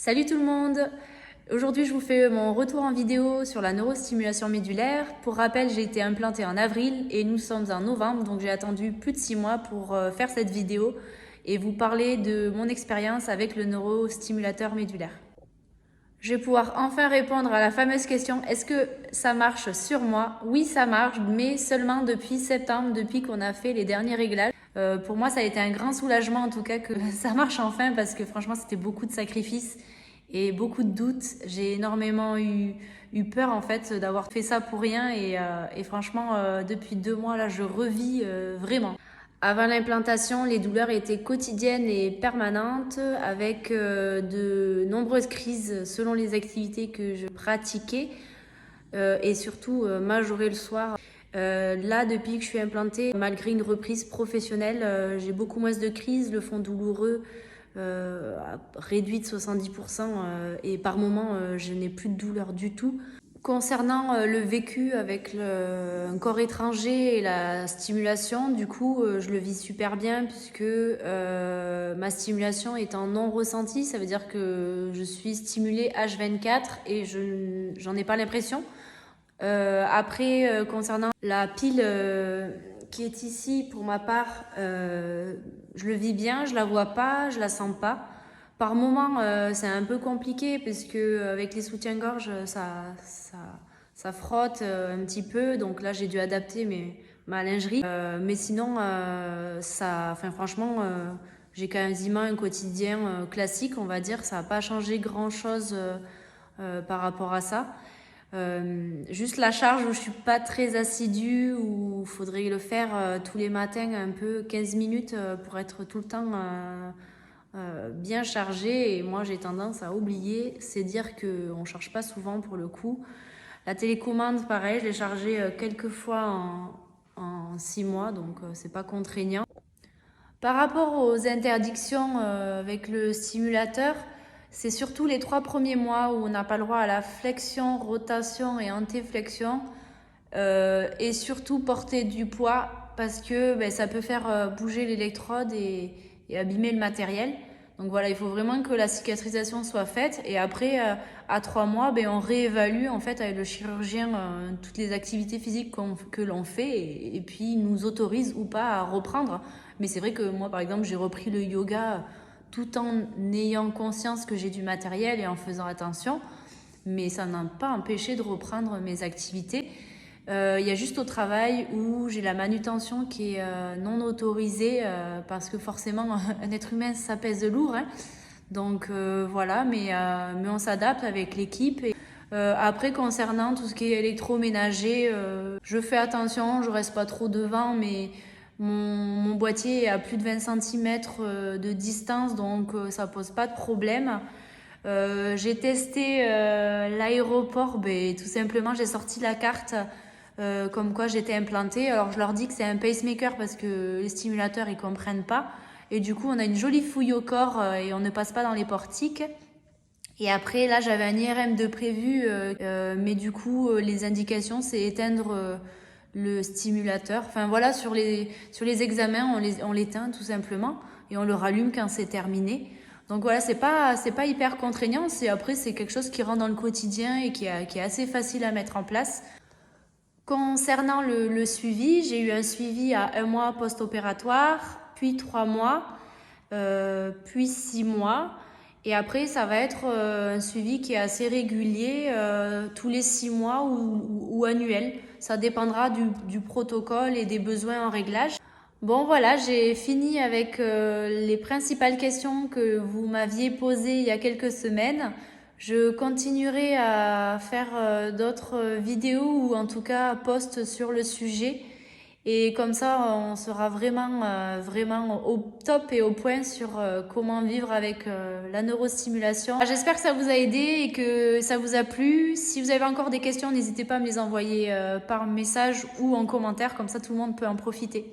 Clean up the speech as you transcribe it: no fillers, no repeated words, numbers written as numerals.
Salut tout le monde! Aujourd'hui, je vous fais mon retour en vidéo sur la neurostimulation médulaire. Pour rappel, j'ai été implantée en avril et nous sommes en novembre, donc j'ai attendu plus de 6 mois pour faire cette vidéo et vous parler de mon expérience avec le neurostimulateur médulaire. Je vais pouvoir enfin répondre à la fameuse question, est-ce que ça marche sur moi? Oui, ça marche, mais seulement depuis septembre, depuis qu'on a fait les derniers réglages. Pour moi, ça a été un grand soulagement en tout cas que ça marche enfin parce que franchement, c'était beaucoup de sacrifices et beaucoup de doutes. J'ai énormément eu peur en fait d'avoir fait ça pour rien et franchement, depuis 2 mois là, je revis vraiment. Avant l'implantation, les douleurs étaient quotidiennes et permanentes avec de nombreuses crises selon les activités que je pratiquais et surtout majorées le soir. Là, depuis que je suis implantée, malgré une reprise professionnelle, j'ai beaucoup moins de crises, le fond douloureux a réduit de 70% et par moment, je n'ai plus de douleur du tout. Concernant le vécu avec un corps étranger et la stimulation, du coup, je le vis super bien puisque ma stimulation est en non ressenti. Ça veut dire que je suis stimulée H24 et j'en ai pas l'impression. Après, concernant la pile qui est ici, pour ma part, je le vis bien, je la vois pas, je la sens pas. Par moment, c'est un peu compliqué parce que avec les soutiens-gorge, ça frotte un petit peu. Donc là, j'ai dû adapter ma lingerie. Mais sinon, franchement, j'ai quasiment un quotidien classique, on va dire. Ça n'a pas changé grand-chose par rapport à ça. Juste la charge où je suis pas très assidue, où il faudrait le faire tous les matins un peu 15 minutes pour être tout le temps bien chargé. Et moi j'ai tendance à oublier, c'est dire qu'on ne charge pas souvent pour le coup. La télécommande pareil, je l'ai chargée quelques fois en 6 mois, donc c'est pas contraignant. Par rapport aux interdictions avec le stimulateur, c'est surtout les 3 premiers mois où on n'a pas le droit à la flexion, rotation et antéflexion et surtout porter du poids parce que ça peut faire bouger l'électrode et abîmer le matériel. Donc voilà, il faut vraiment que la cicatrisation soit faite et après à 3 mois, on réévalue en fait avec le chirurgien toutes les activités physiques que l'on fait et puis il nous autorise ou pas à reprendre. Mais c'est vrai que moi par exemple j'ai repris le yoga tout en ayant conscience que j'ai du matériel et en faisant attention, mais ça n'a pas empêché de reprendre mes activités. Il y a juste au travail où j'ai la manutention qui est non autorisée parce que forcément un être humain ça pèse lourd, hein. Donc voilà, mais on s'adapte avec l'équipe. Après concernant tout ce qui est électroménager, je fais attention, je reste pas trop devant, mais mon boîtier est à plus de 20 cm de distance, donc ça pose pas de problème. J'ai testé l'aéroport, tout simplement j'ai sorti la carte comme quoi j'étais implantée. Alors je leur dis que c'est un pacemaker parce que les stimulateurs ils comprennent pas. Et du coup on a une jolie fouille au corps et on ne passe pas dans les portiques. Et après là j'avais un IRM de prévu, mais du coup les indications c'est éteindre le stimulateur. Enfin voilà, sur les examens on l'éteint tout simplement et on le rallume quand c'est terminé. Donc voilà, c'est pas hyper contraignant. C'est quelque chose qui rentre dans le quotidien et qui est assez facile à mettre en place. Concernant le suivi, j'ai eu un suivi à 1 mois post-opératoire, puis 3 mois, puis 6 mois. Et après, ça va être un suivi qui est assez régulier, tous les 6 mois ou annuel. Ça dépendra du protocole et des besoins en réglage. Bon voilà, j'ai fini avec les principales questions que vous m'aviez posées il y a quelques semaines. Je continuerai à faire d'autres vidéos ou en tout cas posts sur le sujet. Et comme ça, on sera vraiment au top et au point sur comment vivre avec la neurostimulation. J'espère que ça vous a aidé et que ça vous a plu. Si vous avez encore des questions, n'hésitez pas à me les envoyer par message ou en commentaire, comme ça tout le monde peut en profiter.